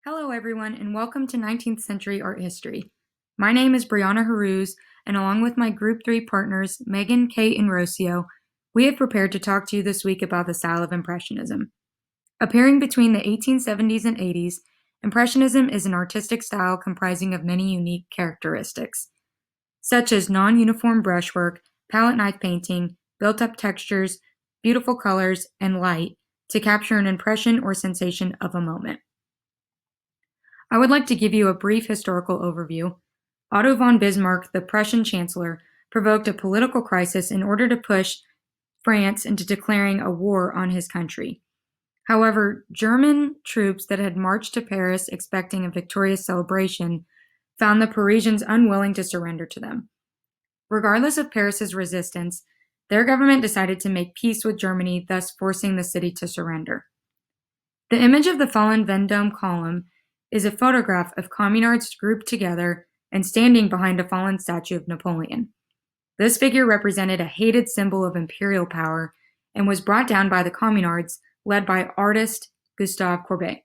Hello, everyone, and welcome to 19th Century Art History. My name is Brianna Haruz, and along with my Group 3 partners, Megan, Kate, and Rocio, we have prepared to talk to you this week about the style of Impressionism. Appearing between the 1870s and 80s, Impressionism is an artistic style comprising of many unique characteristics, such as non-uniform brushwork, palette knife painting, built-up textures, beautiful colors, and light to capture an impression or sensation of a moment. I would like to give you a brief historical overview. Otto von Bismarck, the Prussian chancellor, provoked a political crisis in order to push France into declaring a war on his country. However, German troops that had marched to Paris expecting a victorious celebration found the Parisians unwilling to surrender to them. Regardless of Paris's resistance, their government decided to make peace with Germany, thus forcing the city to surrender. The image of the fallen Vendome column is a photograph of communards grouped together and standing behind a fallen statue of Napoleon. This figure represented a hated symbol of imperial power and was brought down by the communards led by artist Gustave Courbet.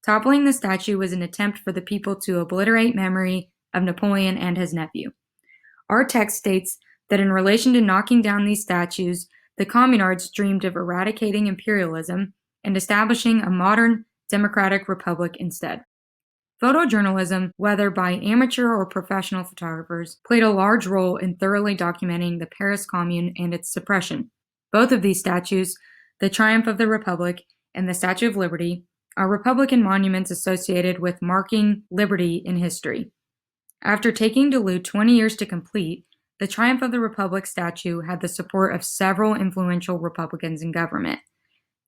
Toppling the statue was an attempt for the people to obliterate memory of Napoleon and his nephew. Our text states that in relation to knocking down these statues, the communards dreamed of eradicating imperialism and establishing a modern democratic republic instead. Photojournalism, whether by amateur or professional photographers, played a large role in thoroughly documenting the Paris Commune and its suppression. Both of these statues, the Triumph of the Republic and the Statue of Liberty, are Republican monuments associated with marking liberty in history. After taking Duluth 20 years to complete, the Triumph of the Republic statue had the support of several influential Republicans in government.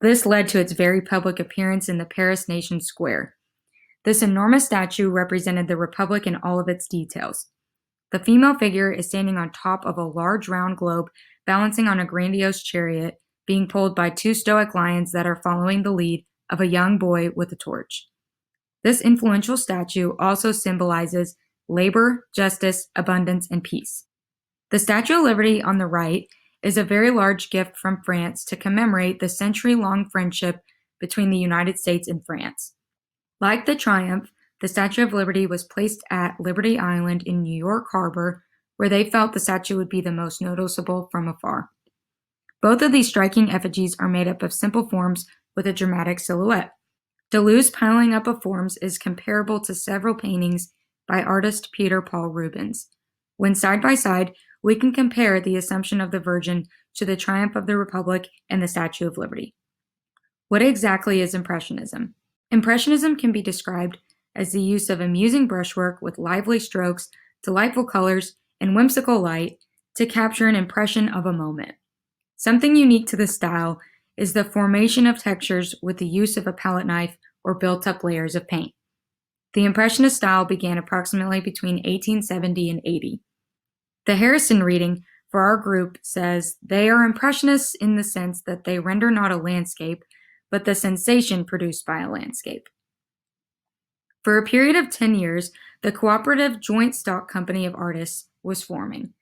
This led to its very public appearance in the Paris Nation Square. This enormous statue represented the Republic in all of its details. The female figure is standing on top of a large round globe, balancing on a grandiose chariot, being pulled by two stoic lions that are following the lead of a young boy with a torch. This influential statue also symbolizes labor, justice, abundance, and peace. The Statue of Liberty on the right is a very large gift from France to commemorate the century-long friendship between the United States and France. Like the Triumph, the Statue of Liberty was placed at Liberty Island in New York Harbor, where they felt the statue would be the most noticeable from afar. Both of these striking effigies are made up of simple forms with a dramatic silhouette. Duluth's piling up of forms is comparable to several paintings by artist Peter Paul Rubens. When side by side, we can compare the Assumption of the Virgin to the Triumph of the Republic and the Statue of Liberty. What exactly is Impressionism? Impressionism can be described as the use of amusing brushwork with lively strokes, delightful colors, and whimsical light to capture an impression of a moment. Something unique to this style is the formation of textures with the use of a palette knife or built-up layers of paint. The Impressionist style began approximately between 1870 and 80. The Harrison reading for our group says, "They are Impressionists in the sense that they render not a landscape, but the sensation produced by a landscape." For a period of 10 years, the Cooperative Joint Stock Company of Artists was forming.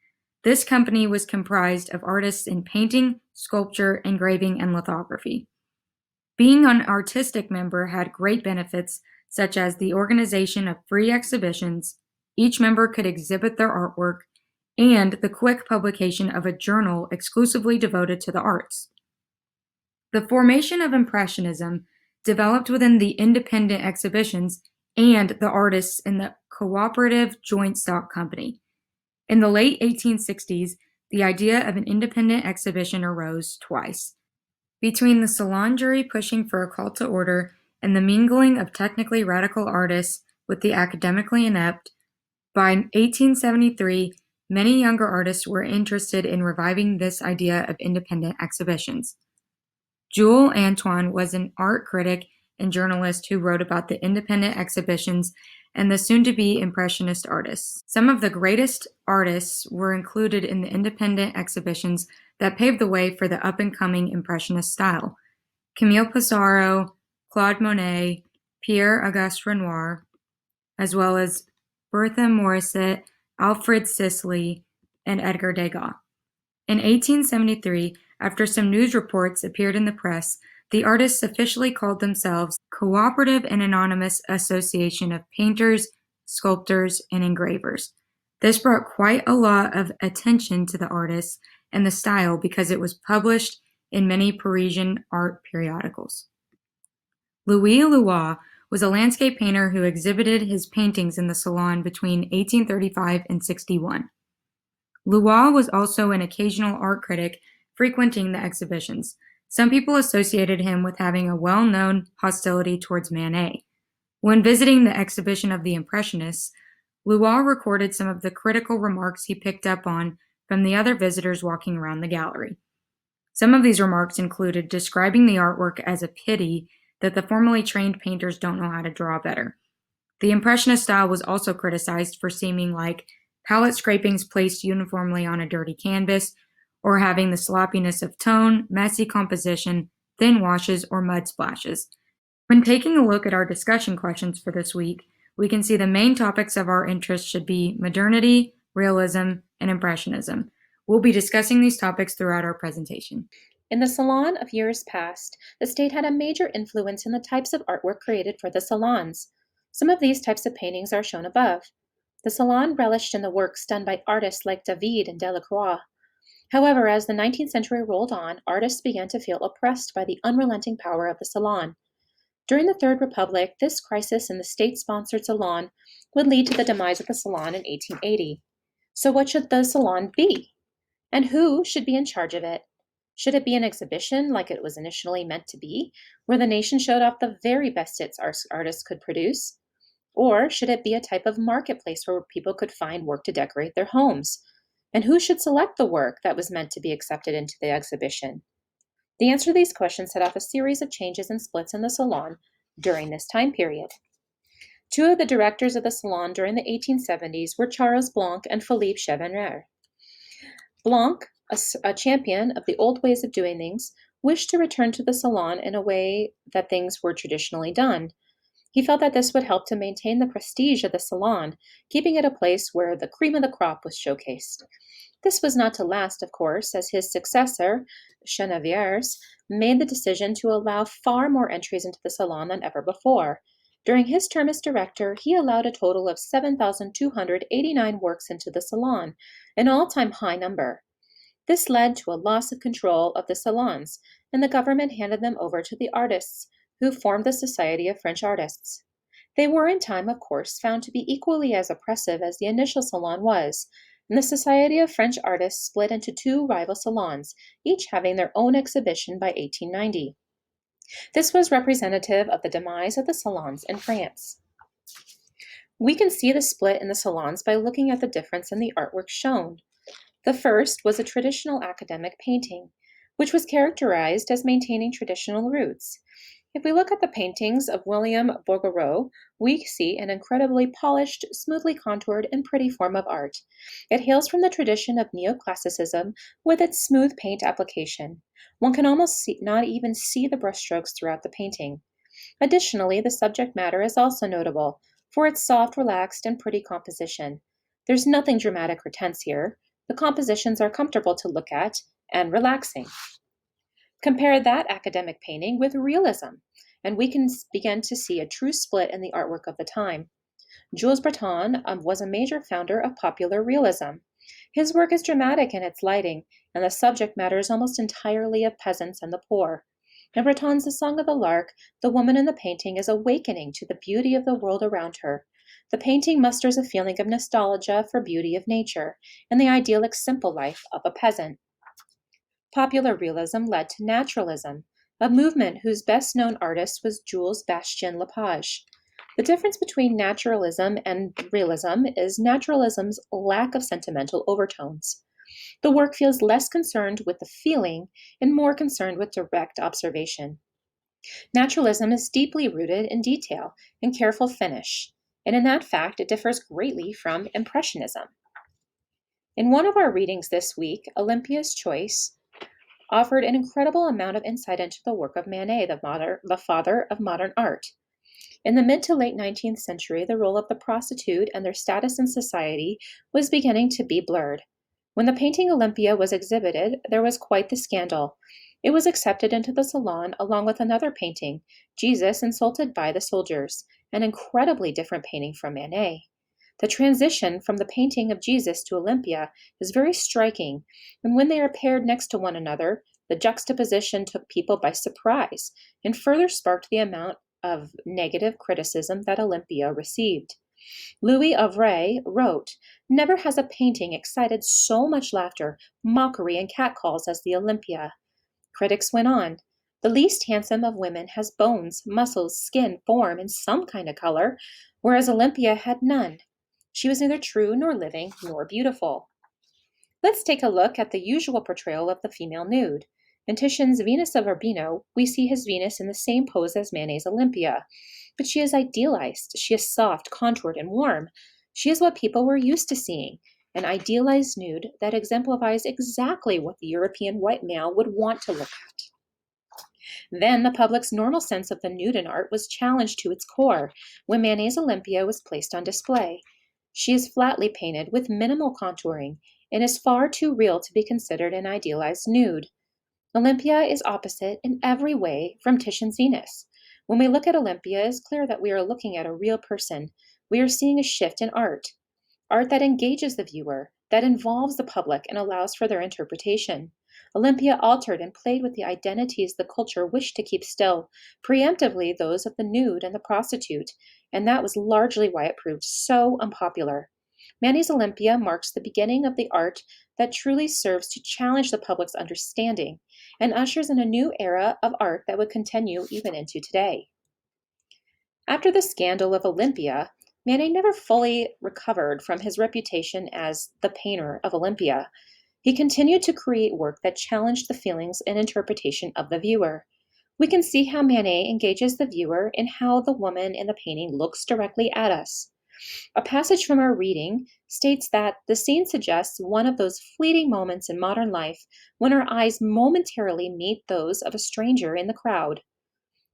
This company was comprised of artists in painting, sculpture, engraving, and lithography. Being an artistic member had great benefits, such as the organization of free exhibitions, each member could exhibit their artwork, and the quick publication of a journal exclusively devoted to the arts. The formation of Impressionism developed within the independent exhibitions and the artists in the Cooperative Joint Stock Company. In the late 1860s, the idea of an independent exhibition arose twice. Between the salon jury pushing for a call to order and the mingling of technically radical artists with the academically inept, by 1873, many younger artists were interested in reviving this idea of independent exhibitions. Jules Antoine was an art critic and journalist who wrote about the independent exhibitions and the soon-to-be Impressionist artists. Some of the greatest artists were included in the independent exhibitions that paved the way for the up-and-coming Impressionist style. Camille Pissarro, Claude Monet, Pierre-Auguste Renoir, as well as Bertha Morisset, Alfred Sisley, and Edgar Degas. In 1873, after some news reports appeared in the press the artists officially called themselves Cooperative and Anonymous Association of Painters, Sculptors, and Engravers. This brought quite a lot of attention to the artists and the style because it was published in many Parisian art periodicals. Louis Louis was a landscape painter who exhibited his paintings in the Salon between 1835 and 61. Louis was also an occasional art critic frequenting the exhibitions. Some people associated him with having a well-known hostility towards Manet. When visiting the exhibition of the Impressionists, Louis recorded some of the critical remarks he picked up on from the other visitors walking around the gallery. Some of these remarks included describing the artwork as a pity that the formally trained painters don't know how to draw better. The Impressionist style was also criticized for seeming like palette scrapings placed uniformly on a dirty canvas, or having the sloppiness of tone, messy composition, thin washes, or mud splashes. When taking a look at our discussion questions for this week, we can see the main topics of our interest should be modernity, realism, and impressionism. We'll be discussing these topics throughout our presentation. In the Salon of years past, the state had a major influence in the types of artwork created for the salons. Some of these types of paintings are shown above. The Salon relished in the works done by artists like David and Delacroix. However, as the 19th century rolled on, artists began to feel oppressed by the unrelenting power of the Salon. During the Third Republic, this crisis in the state-sponsored Salon would lead to the demise of the Salon in 1880. So what should the Salon be? And who should be in charge of it? Should it be an exhibition like it was initially meant to be, where the nation showed off the very best its artists could produce? Or should it be a type of marketplace where people could find work to decorate their homes? And who should select the work that was meant to be accepted into the exhibition? The answer to these questions set off a series of changes and splits in the Salon during this time period. Two of the directors of the Salon during the 1870s were Charles Blanc and Philippe Chevanner. Blanc, a champion of the old ways of doing things, wished to return to the Salon in a way that things were traditionally done. He felt that this would help to maintain the prestige of the Salon, keeping it a place where the cream of the crop was showcased. This was not to last, of course, as his successor, Cheneviers, made the decision to allow far more entries into the Salon than ever before. During his term as director, he allowed a total of 7,289 works into the Salon, an all-time high number. This led to a loss of control of the salons, and the government handed them over to the artists, who formed the Society of French Artists. They were in time, of course, found to be equally as oppressive as the initial salon was, and the Society of French Artists split into two rival salons, each having their own exhibition by 1890. This was representative of the demise of the salons in France. We can see the split in the salons by looking at the difference in the artwork shown. The first was a traditional academic painting, which was characterized as maintaining traditional roots. If we look at the paintings of William Bouguereau, we see an incredibly polished, smoothly contoured, and pretty form of art. It hails from the tradition of neoclassicism with its smooth paint application. One can almost not even see the brushstrokes throughout the painting. Additionally, the subject matter is also notable for its soft, relaxed, and pretty composition. There's nothing dramatic or tense here. The compositions are comfortable to look at and relaxing. Compare that academic painting with realism, and we can begin to see a true split in the artwork of the time. Jules Breton was a major founder of popular realism. His work is dramatic in its lighting, and the subject matter is almost entirely of peasants and the poor. In Breton's The Song of the Lark, the woman in the painting is awakening to the beauty of the world around her. The painting musters a feeling of nostalgia for beauty of nature and the idyllic simple life of a peasant. Popular realism led to naturalism, a movement whose best-known artist was Jules Bastien Lepage. The difference between naturalism and realism is naturalism's lack of sentimental overtones. The work feels less concerned with the feeling and more concerned with direct observation. Naturalism is deeply rooted in detail and careful finish, and in that fact it differs greatly from Impressionism. In one of our readings this week, Olympia's Choice offered an incredible amount of insight into the work of Manet, the father of modern art. In the mid to late 19th century, the role of the prostitute and their status in society was beginning to be blurred. When the painting Olympia was exhibited, there was quite the scandal. It was accepted into the Salon along with another painting, Jesus Insulted by the Soldiers, an incredibly different painting from Manet. The transition from the painting of Jesus to Olympia is very striking, and when they are paired next to one another, the juxtaposition took people by surprise and further sparked the amount of negative criticism that Olympia received. Louis Avray wrote, "Never has a painting excited so much laughter, mockery, and catcalls as the Olympia." Critics went on, "The least handsome of women has bones, muscles, skin, form, and some kind of color, whereas Olympia had none. She was neither true nor living nor beautiful." Let's take a look at the usual portrayal of the female nude. In Titian's Venus of Urbino, we see his Venus in the same pose as Manet's Olympia. But she is idealized. She is soft, contoured, and warm. She is what people were used to seeing, an idealized nude that exemplifies exactly what the European white male would want to look at. Then the public's normal sense of the nude in art was challenged to its core when Manet's Olympia was placed on display. She is flatly painted with minimal contouring and is far too real to be considered an idealized nude. Olympia is opposite in every way from Titian's Venus. When we look at Olympia, it is clear that we are looking at a real person. We are seeing a shift in art that engages the viewer, that involves the public and allows for their interpretation. Olympia altered and played with the identities the culture wished to keep still, preemptively those of the nude and the prostitute, and that was largely why it proved so unpopular. Manet's Olympia marks the beginning of the art that truly serves to challenge the public's understanding and ushers in a new era of art that would continue even into today. After the scandal of Olympia, Manet never fully recovered from his reputation as the painter of Olympia. He continued to create work that challenged the feelings and interpretation of the viewer. We can see how Manet engages the viewer in how the woman in the painting looks directly at us. A passage from our reading states that the scene suggests one of those fleeting moments in modern life when our eyes momentarily meet those of a stranger in the crowd.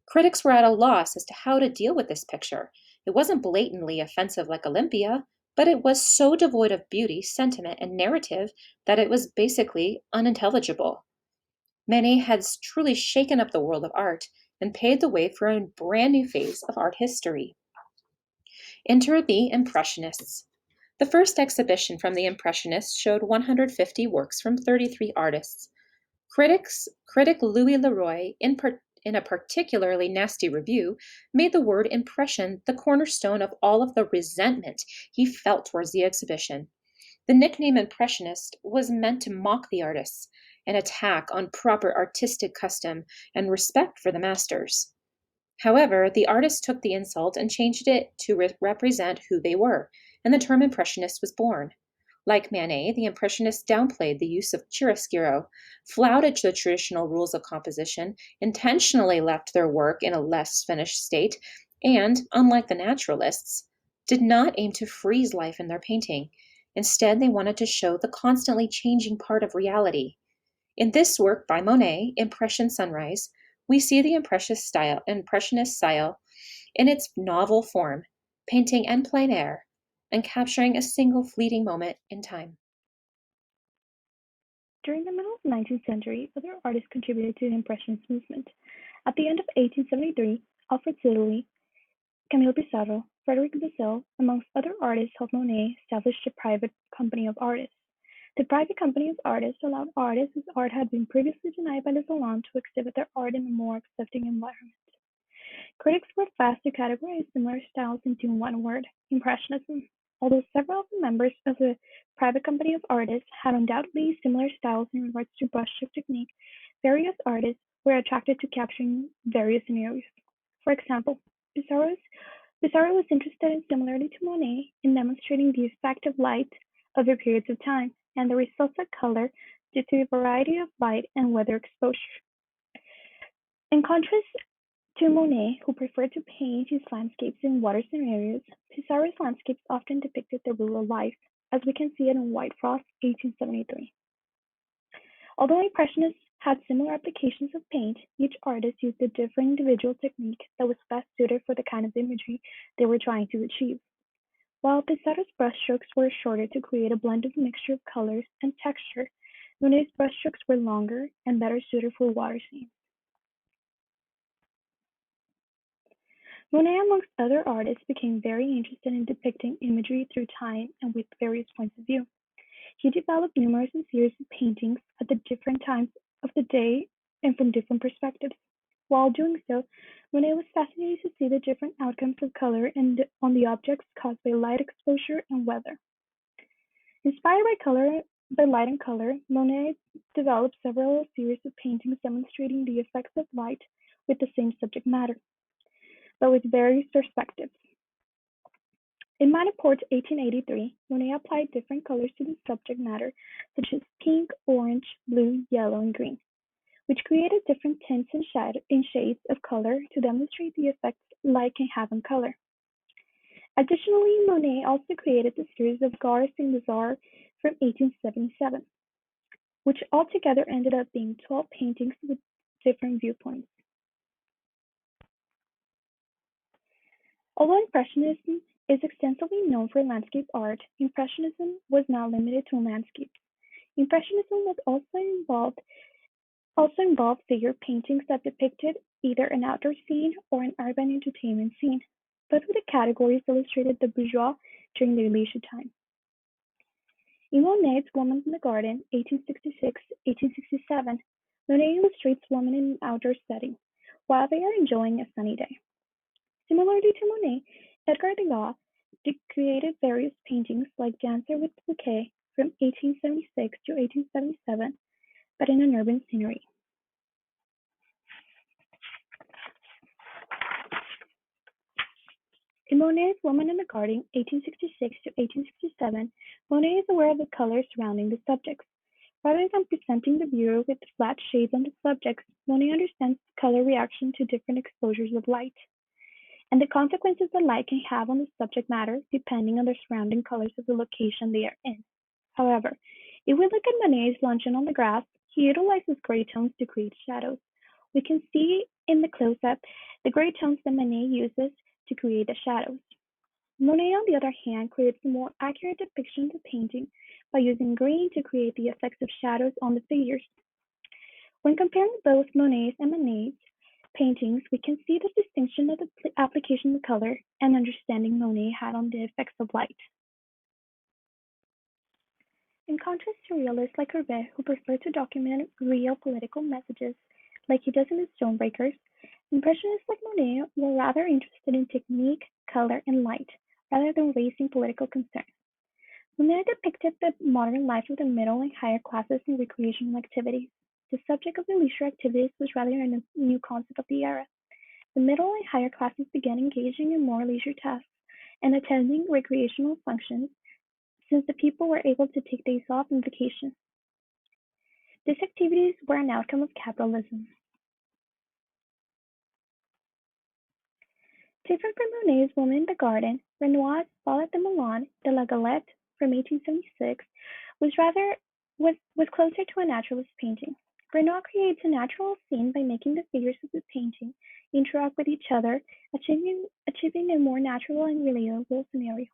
Critics were at a loss as to how to deal with this picture. It wasn't blatantly offensive like Olympia, but it was so devoid of beauty, sentiment, and narrative that it was basically unintelligible. Manet has truly shaken up the world of art and paved the way for a brand new phase of art history. Enter the Impressionists. The first exhibition from the Impressionists showed 150 works from 33 artists. Critic Louis Leroy, in a particularly nasty review, made the word impression the cornerstone of all of the resentment he felt towards the exhibition. The nickname Impressionist was meant to mock the artists, an attack on proper artistic custom and respect for the masters. However, the artists took the insult and changed it to represent who they were, and the term Impressionist was born. Like Manet, the Impressionists downplayed the use of chiaroscuro, flouted the traditional rules of composition, intentionally left their work in a less finished state, and, unlike the Naturalists, did not aim to freeze life in their painting. Instead, they wanted to show the constantly changing part of reality. In this work by Monet, Impression Sunrise, we see the Impressionist style in its novel form, painting en plein air and capturing a single fleeting moment in time. During the middle of the 19th century, other artists contributed to the Impressionist movement. At the end of 1873, Alfred Siddeley, Camille Pissarro, Frederic Bissell, amongst other artists, helped Monet establish the Private Company of Artists. The Private Company of Artists allowed artists whose art had been previously denied by the Salon to exhibit their art in a more accepting environment. Critics were fast to categorize similar styles into one word, Impressionism. Although several of the members of the Private Company of Artists had undoubtedly similar styles in regards to brushstroke technique, various artists were attracted to capturing various scenarios. For example, Pissarro was interested in similarity to Monet in demonstrating the effect of light over periods of time and the results of color due to the variety of light and weather exposure. In contrast to Monet, who preferred to paint his landscapes in water scenarios, Pissarro's landscapes often depicted the rural life, as we can see it in White Frost, 1873. Although Impressionists had similar applications of paint, each artist used a different individual technique that was best suited for the kind of imagery they were trying to achieve. While Pissarro's brushstrokes were shorter to create a blend of mixture of colors and texture, Monet's brushstrokes were longer and better suited for water scenes. Monet, amongst other artists, became very interested in depicting imagery through time and with various points of view. He developed numerous series of paintings at the different times of the day and from different perspectives. While doing so, Monet was fascinated to see the different outcomes of color on the objects caused by light exposure and weather. Inspired by light and color, Monet developed several series of paintings demonstrating the effects of light with the same subject matter, but with various perspectives. In Maniport 1883, Monet applied different colors to the subject matter, such as pink, orange, blue, yellow, and green, which created different tints and shades of color to demonstrate the effects light can have on color. Additionally, Monet also created the series of Gare Saint-Lazare from 1877, which altogether ended up being 12 paintings with different viewpoints. Although Impressionism is extensively known for landscape art, Impressionism was not limited to landscapes. Impressionism was also involved figure paintings that depicted either an outdoor scene or an urban entertainment scene. Both of the categories illustrated the bourgeois during their leisure time. In Monet's Woman in the Garden, 1866-1867, Monet illustrates women in an outdoor setting while they are enjoying a sunny day. Similarly to Monet, Edgar Degas created various paintings like Dancer with the Bouquet from 1876 to 1877, but in an urban scenery. In Monet's Woman in the Garden, 1866 to 1867, Monet is aware of the colors surrounding the subjects. Rather than presenting the viewer with flat shades on the subjects, Monet understands the color reaction to different exposures of light, and the consequences that light can have on the subject matter depending on the surrounding colors of the location they are in. However, if we look at Monet's luncheon on the grass, he utilizes gray tones to create shadows. We can see in the close-up the gray tones that Monet uses to create the shadows. Monet, on the other hand, creates a more accurate depiction of the painting by using green to create the effects of shadows on the figures. When comparing both Monet's and Manet's paintings, we can see the distinction of the application of color and understanding Monet had on the effects of light. In contrast to realists like Courbet, who prefer to document real political messages, like he does in his Stonebreakers, Impressionists like Monet were rather interested in technique, color, and light, rather than raising political concerns. Monet depicted the modern life of the middle and higher classes in recreational activities. The subject of the leisure activities was rather a new concept of the era. The middle and higher classes began engaging in more leisure tasks and attending recreational functions since the people were able to take days off and vacation. These activities were an outcome of capitalism. Different from Monet's Woman in the Garden, Renoir's Ballet de Milan de la Galette from 1876 was closer to a naturalist painting. Renoir creates a natural scene by making the figures of the painting interact with each other, achieving a more natural and relatable scenario.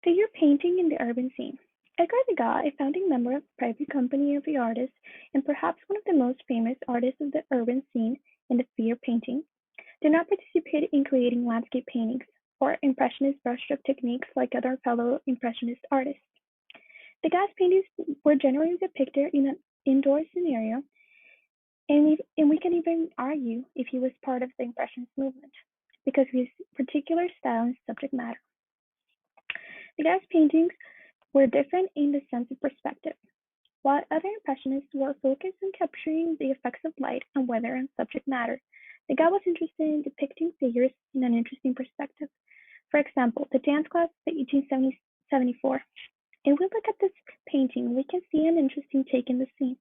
Figure painting in the urban scene. Edgar Degas, a founding member of the private company of the artists, and perhaps one of the most famous artists of the urban scene in the figure painting, did not participate in creating landscape paintings or impressionist brushstroke techniques like other fellow impressionist artists. Degas' paintings were generally depicted in an indoor scenario, and we can even argue if he was part of the impressionist movement because of his particular style and subject matter. Degas' paintings were different in the sense of perspective. While other impressionists were focused on capturing the effects of light and weather and subject matter, Degas was interested in depicting figures in an interesting perspective. For example, the dance class of 1874. If we look at this painting, we can see an interesting take in the scene.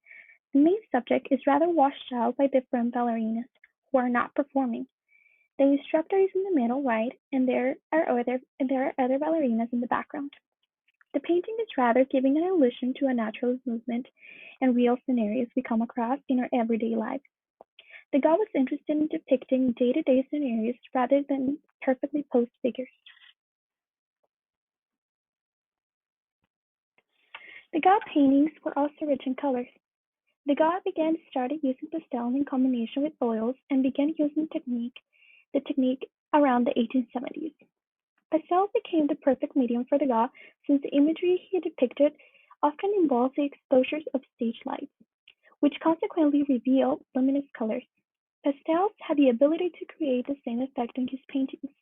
The main subject is rather washed out by different ballerinas who are not performing. The instructor is in the middle right, and there are other ballerinas in the background. The painting is rather giving an allusion to a naturalist movement and real scenarios we come across in our everyday lives. Degas was interested in depicting day-to-day scenarios rather than perfectly posed figures. Degas paintings were also rich in colors. Degas started using pastels in combination with oils and began using the technique around the 1870s. Pastels became the perfect medium for Degas since the imagery he depicted often involved the exposures of stage lights, which consequently reveal luminous colors. Pastels had the ability to create the same effect in his paintings.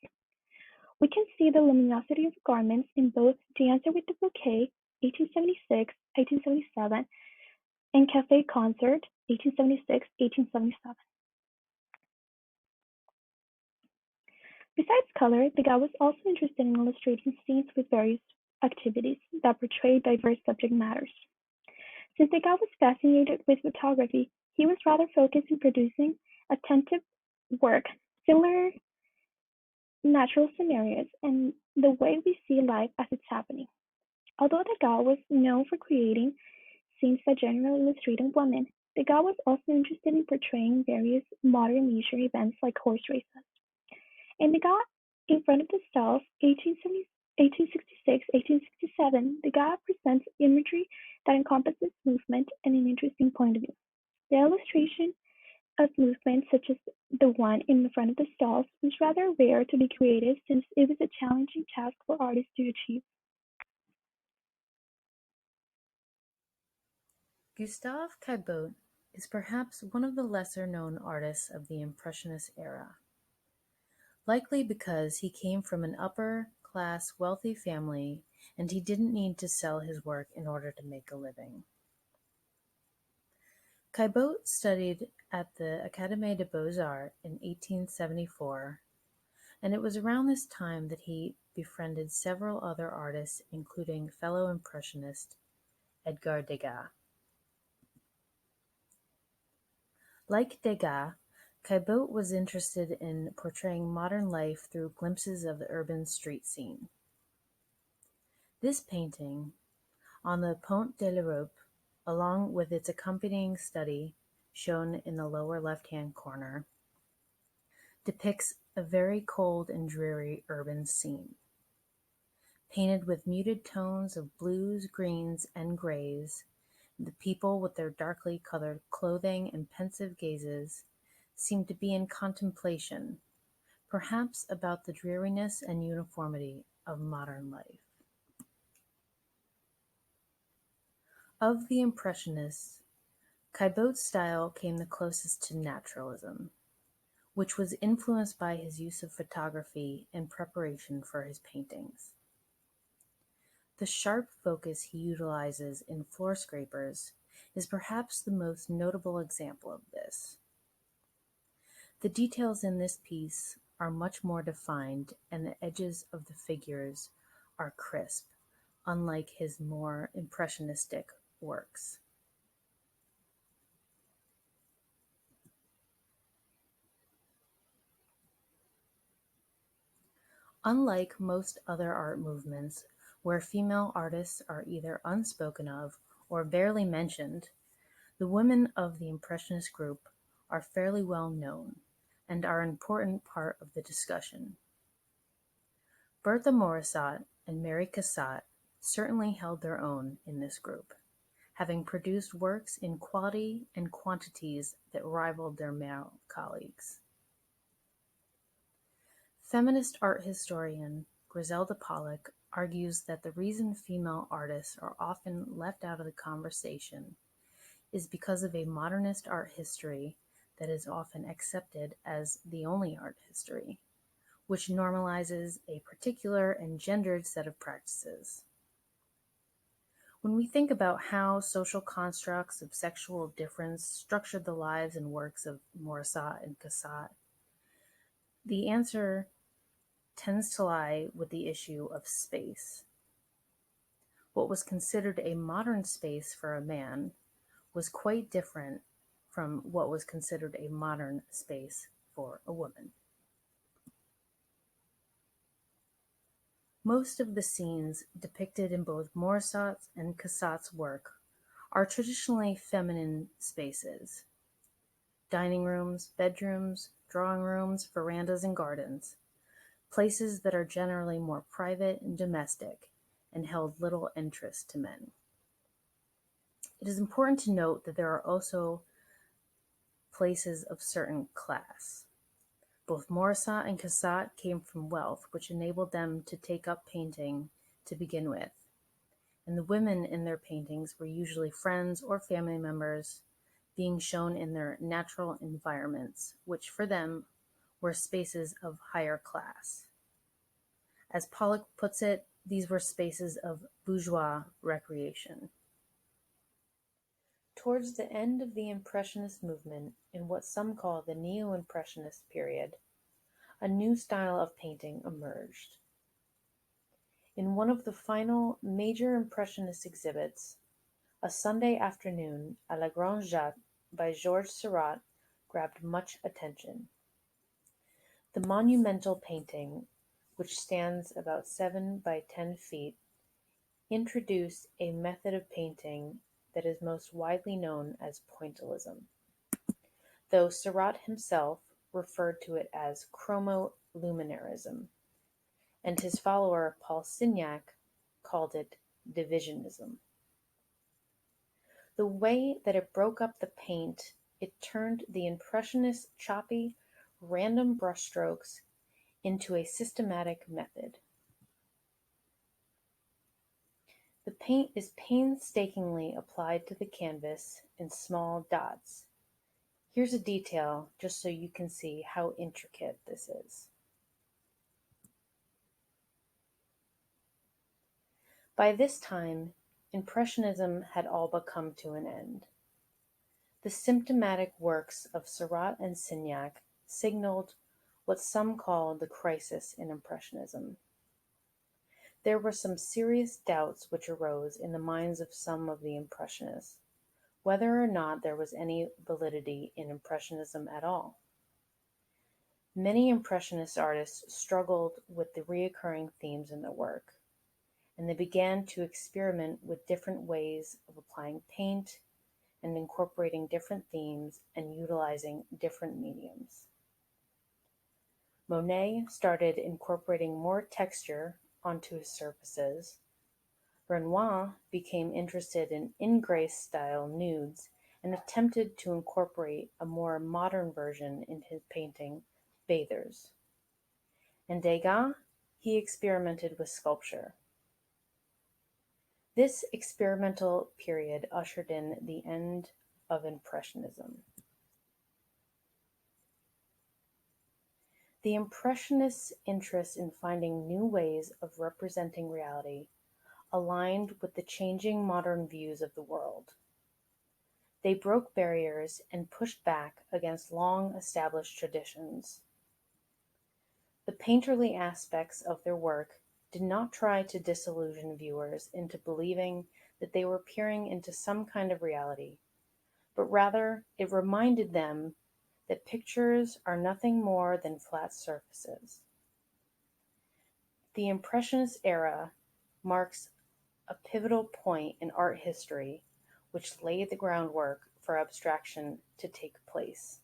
We can see the luminosity of garments in both Dancer with the Bouquet (1876, 1877) and Café Concert (1876, 1877). Besides color, Degas was also interested in illustrating scenes with various activities that portrayed diverse subject matters. Since Degas was fascinated with photography, he was rather focused in producing attentive work, similar natural scenarios, and the way we see life as it's happening. Although Degas was known for creating scenes that generally illustrated women, Degas was also interested in portraying various modern leisure events like horse races. In Degas in Front of the Stalls, 1866, 1867, Degas presents imagery that encompasses movement and an interesting point of view. The illustration of movements such as the one in the front of the stalls was rather rare to be created since it was a challenging task for artists to achieve. Gustave Caillebotte is perhaps one of the lesser-known artists of the Impressionist era, likely because he came from an upper-class wealthy family and he didn't need to sell his work in order to make a living. Caillebotte studied at the Académie des Beaux-Arts in 1874, and it was around this time that he befriended several other artists, including fellow Impressionist Edgar Degas. Like Degas, Caillebotte was interested in portraying modern life through glimpses of the urban street scene. This painting, on the Pont de l'Europe, along with its accompanying study, shown in the lower left-hand corner, depicts a very cold and dreary urban scene. Painted with muted tones of blues, greens, and grays, the people with their darkly colored clothing and pensive gazes seem to be in contemplation, perhaps about the dreariness and uniformity of modern life. Of the Impressionists, Caillebotte's style came the closest to naturalism, which was influenced by his use of photography in preparation for his paintings. The sharp focus he utilizes in floor scrapers is perhaps the most notable example of this. The details in this piece are much more defined and the edges of the figures are crisp, unlike his more impressionistic works. Unlike most other art movements, where female artists are either unspoken of or barely mentioned, the women of the Impressionist group are fairly well known and are an important part of the discussion. Bertha Morisot and Mary Cassatt certainly held their own in this group, having produced works in quality and quantities that rivaled their male colleagues. Feminist art historian Griselda Pollock argues that the reason female artists are often left out of the conversation is because of a modernist art history that is often accepted as the only art history, which normalizes a particular and gendered set of practices. When we think about how social constructs of sexual difference structured the lives and works of Morisot and Cassatt, the answer tends to lie with the issue of space. What was considered a modern space for a man was quite different from what was considered a modern space for a woman. Most of the scenes depicted in both Morisot's and Cassatt's work are traditionally feminine spaces: dining rooms, bedrooms, drawing rooms, verandas, and gardens, places that are generally more private and domestic and held little interest to men. It is important to note that there are also places of certain class. Both Morisot and Cassatt came from wealth, which enabled them to take up painting to begin with, and the women in their paintings were usually friends or family members being shown in their natural environments, which for them were spaces of higher class. As Pollock puts it, these were spaces of bourgeois recreation. Towards the end of the Impressionist movement, in what some call the Neo-Impressionist period, a new style of painting emerged. In one of the final major Impressionist exhibits, A Sunday Afternoon à la Grande Jatte by Georges Seurat grabbed much attention. The monumental painting, which stands about 7 by 10 feet, introduced a method of painting that is most widely known as pointillism, though Seurat himself referred to it as chromoluminarism, and his follower Paul Signac called it divisionism. The way that it broke up the paint, it turned the Impressionist choppy, random brushstrokes into a systematic method. The paint is painstakingly applied to the canvas in small dots. Here's a detail just so you can see how intricate this is. By this time, Impressionism had all but come to an end. The symptomatic works of Seurat and Signac signaled what some call the crisis in Impressionism. There were some serious doubts which arose in the minds of some of the Impressionists, whether or not there was any validity in Impressionism at all. Many Impressionist artists struggled with the recurring themes in their work, and they began to experiment with different ways of applying paint and incorporating different themes and utilizing different mediums. Monet started incorporating more texture onto his surfaces. Renoir became interested in in-grace style nudes and attempted to incorporate a more modern version in his painting, Bathers. And Degas, he experimented with sculpture. This experimental period ushered in the end of Impressionism. The Impressionists' interest in finding new ways of representing reality aligned with the changing modern views of the world. They broke barriers and pushed back against long-established traditions. The painterly aspects of their work did not try to disillusion viewers into believing that they were peering into some kind of reality, but rather it reminded them that pictures are nothing more than flat surfaces. The Impressionist era marks a pivotal point in art history which laid the groundwork for abstraction to take place.